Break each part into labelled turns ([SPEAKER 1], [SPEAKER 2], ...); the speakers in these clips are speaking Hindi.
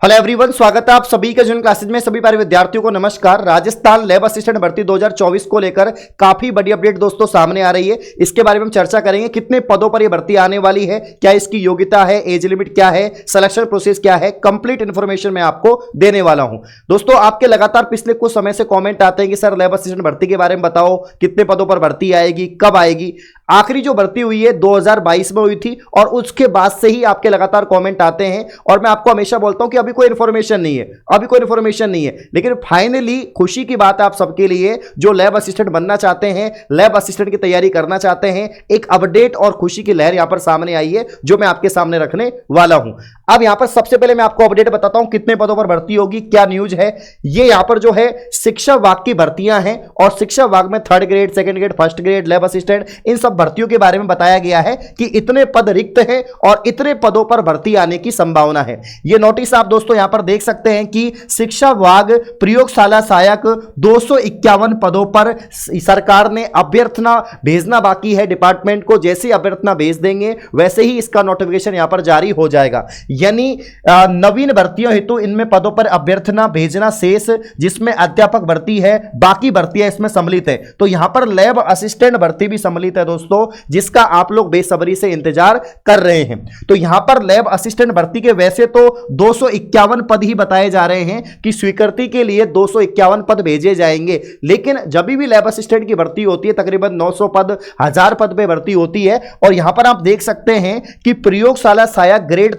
[SPEAKER 1] हेलो एवरीवन, स्वागत है आप सभी का जून क्लासेज में। सभी प्यारे विद्यार्थियों को नमस्कार। राजस्थान लैब असिस्टेंट भर्ती 2024 को लेकर काफी बड़ी अपडेट दोस्तों सामने आ रही है। इसके बारे में हम चर्चा करेंगे, कितने पदों पर यह भर्ती आने वाली है, क्या इसकी योग्यता है, एज लिमिट क्या है, सिलेक्शन प्रोसेस क्या है, कंप्लीट इंफॉर्मेशन मैं आपको देने वाला हूं। दोस्तों आपके लगातार पिछले कुछ समय से कॉमेंट आते हैं कि सर लैब असिस्टेंट भर्ती के बारे में बताओ, कितने पदों पर भर्ती आएगी, कब आएगी। आखिरी जो भर्ती हुई है 2022 में हुई थी और उसके बाद से ही आपके लगातार कमेंट आते हैं और मैं आपको हमेशा बोलता हूं कि अभी कोई इंफॉर्मेशन नहीं है, अभी कोई इंफॉर्मेशन नहीं है। लेकिन फाइनली खुशी की बात है आप सबके लिए जो लैब असिस्टेंट बनना चाहते हैं, लैब असिस्टेंट की तैयारी करना चाहते हैं, एक अपडेट और खुशी की लहर यहां पर सामने आई है जो मैं आपके सामने रखने वाला हूं। अब यहां पर सबसे पहले मैं आपको अपडेट बताता हूं कितने पदों पर भर्ती होगी, क्या न्यूज है। ये यहां पर जो है शिक्षा विभाग की भर्तियां हैं और शिक्षा विभाग में 3rd grade, 2nd grade, 1st grade lab assistant, इन सब भर्तियों के बारे में बताया गया है कि इतने पद रिक्त हैं और इतने पदों पर भर्ती आने की संभावना है। यह नोटिस आप दोस्तों यहां पर देख सकते हैं कि शिक्षा विभाग प्रयोगशाला सहायक 251 पदों पर सरकार ने अभ्यर्थना भेजना बाकी है डिपार्टमेंट को। जैसे ही अभ्यर्थना भेज देंगे वैसे ही इसका नोटिफिकेशन यहां पर जारी हो जाएगा। यानी नवीन भर्तियों हेतु इनमें पदों पर अभ्यर्थना भेजना शेष, जिसमें अध्यापक भर्ती है, बाकी भर्तियां इसमें सम्मिलित है। तो यहां पर लैब असिस्टेंट भर्ती भी सम्मिलित है दोस्तों, जिसका आप लोग बेसब्री से इंतजार कर रहे हैं। तो यहां पर लैब असिस्टेंट भर्ती के वैसे तो 251 पद ही बताए जा रहे हैं कि स्वीकृति के लिए 251 पद भेजे जाएंगे, लेकिन जब भी लैब असिस्टेंट की भर्ती होती है तकरीबन 900 पद, 1000 पद पे भर्ती होती है। और यहां पर आप देख सकते हैं कि प्रयोगशाला सहायक ग्रेड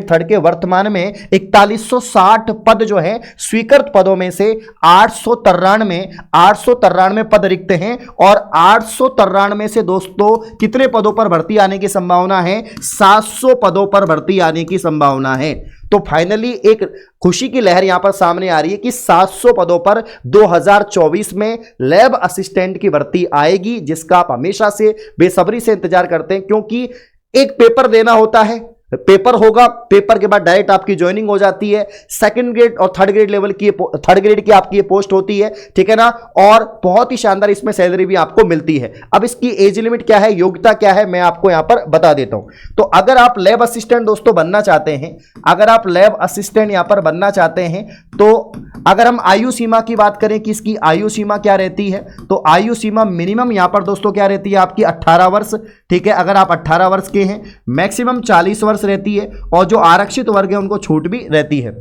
[SPEAKER 1] 3rd के वर्तमान में 4160 पद जो है स्वीकृत पदों में से 893 पद रिक्त हैं और 893 से दोस्तों कितने पदों पर भर्ती आने की संभावना है? 700 पदों पर भर्ती आने की संभावना है। तो फाइनली एक खुशी की लहर यहां पर सामने आ रही है कि 700 पदों पर 2024 में लैब असिस्टेंट की भर्ती आएगी, जिसका आप हमेशा से बेसब्री से इंतजार करते हैं। क्योंकि एक पेपर देना होता है, पेपर होगा, पेपर के बाद डायरेक्ट आपकी ज्वाइनिंग हो जाती है। 2nd ग्रेड और 3rd ग्रेड लेवल की 3rd ग्रेड की आपकी ये पोस्ट होती है, ठीक है ना। और बहुत ही शानदार इसमें सैलरी भी आपको मिलती है। अब इसकी एज लिमिट क्या है, योग्यता क्या है, मैं आपको यहां पर बता देता हूं। तो अगर आप लैब असिस्टेंट दोस्तों बनना चाहते हैं, अगर आप लैब असिस्टेंट यहां पर बनना चाहते हैं, तो अगर हम आयु सीमा की बात करें कि इसकी आयु सीमा क्या रहती है, तो आयु सीमा मिनिमम यहां पर दोस्तों क्या रहती है आपकी 18 वर्ष, ठीक है। अगर आप 18 वर्ष के हैं, मैक्सिमम 40 वर्ष रहती है और जो आरक्षित वर्ग है उनको छूट भी रहती है।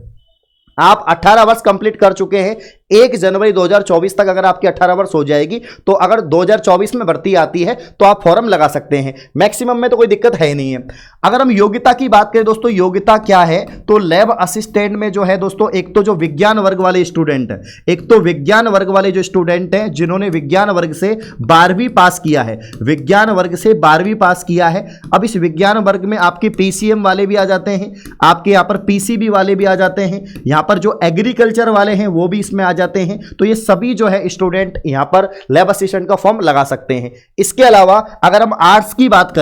[SPEAKER 1] आप 18 वर्ष कंप्लीट कर चुके हैं 1 जनवरी 2024 तक, अगर आपकी 18 वर्ष हो जाएगी तो अगर 2024 में भर्ती आती है तो आप फॉर्म लगा सकते हैं। मैक्सिमम में तो कोई दिक्कत है ही नहीं है। अगर हम योग्यता की बात करें दोस्तों, योग्यता क्या है, तो लैब असिस्टेंट में जो है दोस्तों, एक तो जो विज्ञान वर्ग वाले स्टूडेंट हैं, एक तो विज्ञान वर्ग वाले जो स्टूडेंट हैं जिन्होंने विज्ञान वर्ग से 12वीं पास किया है, विज्ञान वर्ग से 12वीं पास किया है। अब इस विज्ञान वर्ग में आपके पीसीएम वाले भी आ जाते हैं, आपके यहाँ पर पीसीबी वाले भी आ जाते हैं, यहाँ पर जो एग्रीकल्चर वाले हैं वो भी इसमें आ जाते हैं। तो ये सभी जो है स्टूडेंट यहां पर लैब असिस्टेंट का फॉर्म लगा सकते हैं। इसके अलावा अगर हम आर्ट्स की बात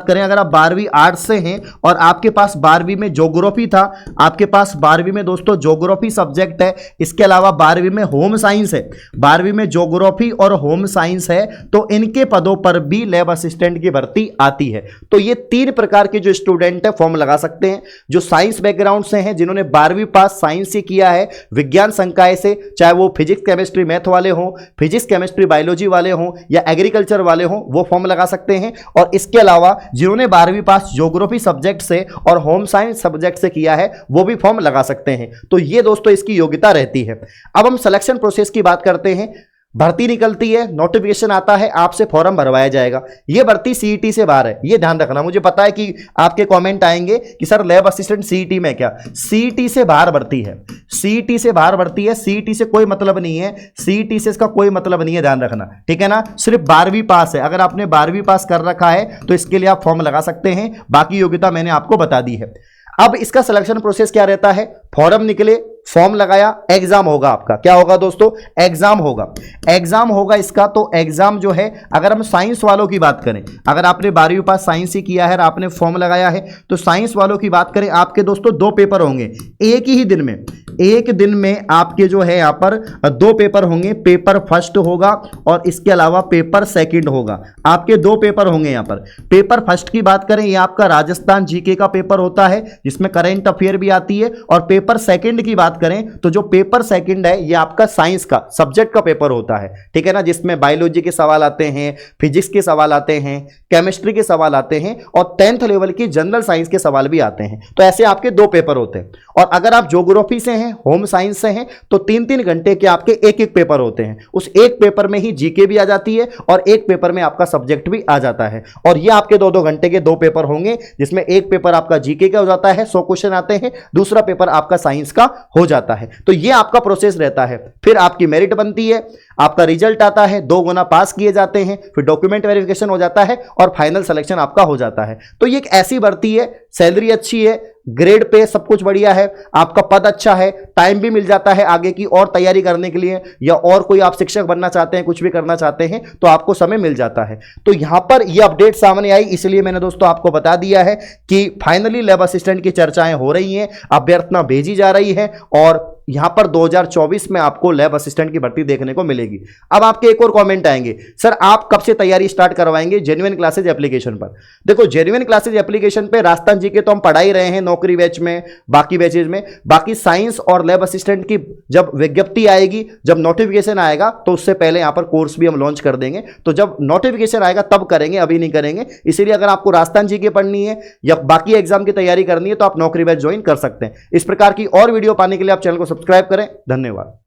[SPEAKER 1] करें, अगर आप 12वीं आर्ट्स से हैं और आपके पास 12वीं में ज्योग्राफी था, आपके पास 12वीं में दोस्तों ज्योग्राफी सब्जेक्ट है, इसके अलावा 12वीं में होम साइंस है, 12वीं में ज्योग्राफी और होम साइंस है, तो इनके पदों पर भी लैब असिस्टेंट की भर्ती आती है। तो ये 3 प्रकार के जो स्टूडेंट है फॉर्म लगा सकते हैं। जो साइंस बैकग्राउंड से हैं, जिन्होंने 12वीं पास साइंस से किया है, विज्ञान संकाय से, चाहे वो फिजिक्स केमिस्ट्री मैथ वाले हों, फिजिक्स केमिस्ट्री बायोलॉजी वाले हों या एग्रीकल्चर वाले हों, वो फॉर्म लगा सकते हैं। और इसके अलावा जिन्होंने 12वीं पास ज्योग्राफी सब्जेक्ट से और होम साइंस सब्जेक्ट से किया है वो भी फॉर्म लगा सकते हैं। तो ये दोस्तों इसकी योग्यता रहती है। अब हम सिलेक्शन प्रोसेस की बात करते हैं। भर्ती निकलती है, नोटिफिकेशन आता है, आपसे फॉर्म भरवाया जाएगा। ये भर्ती सीईटी से बाहर है, ये ध्यान रखना। मुझे पता है कि आपके कमेंट आएंगे कि सर लैब असिस्टेंट सीईटी में क्या, सीईटी से बाहर भर्ती है, सीईटी से बाहर भर्ती है। सीईटी से कोई मतलब नहीं है, सीईटी से इसका कोई मतलब नहीं है, ध्यान रखना, ठीक है ना। सिर्फ 12वीं पास है, अगर आपने 12वीं पास कर रखा है तो इसके लिए आप फॉर्म लगा सकते हैं। बाकी योग्यता मैंने आपको बता दी है। अब इसका सिलेक्शन प्रोसेस क्या रहता है, फॉर्म निकले, फॉर्म लगाया, एग्जाम होगा आपका। क्या होगा दोस्तों, एग्जाम होगा, एग्जाम होगा इसका। तो एग्जाम जो है, अगर हम साइंस वालों की बात करें, अगर आपने 12वीं पास साइंस ही किया है और आपने फॉर्म लगाया है, तो साइंस वालों की बात करें, आपके दोस्तों 2 पेपर होंगे एक ही दिन में, एक दिन में आपके जो है यहां पर 2 पेपर होंगे। पेपर फर्स्ट होगा और इसके अलावा पेपर सेकंड होगा। आपके 2 पेपर होंगे यहां पर। पेपर फर्स्ट की बात करें, ये आपका राजस्थान जीके का पेपर होता है जिसमें करंट अफेयर भी आती है। और पेपर सेकंड की बात करें तो जो पेपर सेकंड है ये आपका साइंस का सब्जेक्ट का पेपर होता है, ठीक है ना, जिसमें बायोलॉजी के सवाल आते हैं, फिजिक्स के सवाल आते हैं, केमिस्ट्री के सवाल आते हैं और 10th लेवल की जनरल साइंस के सवाल भी आते हैं। तो ऐसे आपके 2 पेपर होते हैं। और अगर आप ज्योग्राफी से हैं, होम साइंस से हैं, तो 3-3 घंटे के आपके एक पेपर होते हैं। उस एक पेपर में ही जीके भी आ जाती है और एक पेपर में आपका सब्जेक्ट भी आ जाता है। और ये आपके 2-2 घंटे के 2 पेपर होंगे, जिसमें एक पेपर आपका जीके का हो जाता है, 100 क्वेश्चन आते हैं, दूसरा पेपर आपका साइंस का हो जाता है। तो ये आपका प्रोसेस रहता है। फिर आपकी मेरिट बनती है, आपका रिजल्ट आता है, 2 गुना पास किए जाते हैं, फिर डॉक्यूमेंट वेरिफिकेशन हो जाता है और फाइनल सिलेक्शन आपका हो जाता है। तो ये एक ऐसी भर्ती है, सैलरी अच्छी है, ग्रेड पे सब कुछ बढ़िया है, आपका पद अच्छा है, टाइम भी मिल जाता है आगे की और तैयारी करने के लिए, या और कोई आप शिक्षक बनना चाहते हैं, कुछ भी करना चाहते हैं तो आपको समय मिल जाता है। तो यहां पर यह अपडेट सामने आई, इसलिए मैंने दोस्तों आपको बता दिया है कि फाइनली लैब असिस्टेंट की चर्चाएं हो रही हैं, अभ्यर्थना भेजी जा रही है और यहां पर 2024 में आपको लैब असिस्टेंट की भर्ती देखने को मिलेगी। अब आपके एक और कमेंट आएंगे, सर आप कब से तैयारी स्टार्ट करवाएंगे जेन्युइन क्लासेज एप्लीकेशन पर? देखो, जेन्युइन क्लासेज एप्लीकेशन पे राजस्थान जीके तो हम पढ़ा ही रहे हैं, नौकरी बैच में, बाकी बैचेज में। बाकी साइंस और लैब असिस्टेंट की जब विज्ञप्ति आएगी, जब नोटिफिकेशन आएगा, तो उससे पहले यहां पर कोर्स भी हम लॉन्च कर देंगे। तो जब नोटिफिकेशन आएगा तब करेंगे, अभी नहीं करेंगे। इसीलिए अगर आपको राजस्थान जीके पढ़नी है या बाकी एग्जाम की तैयारी करनी है तो आप नौकरी बैच ज्वाइन कर सकते हैं। इस प्रकार की और वीडियो पाने के लिए आप चैनल को सब्सक्राइब करें। धन्यवाद।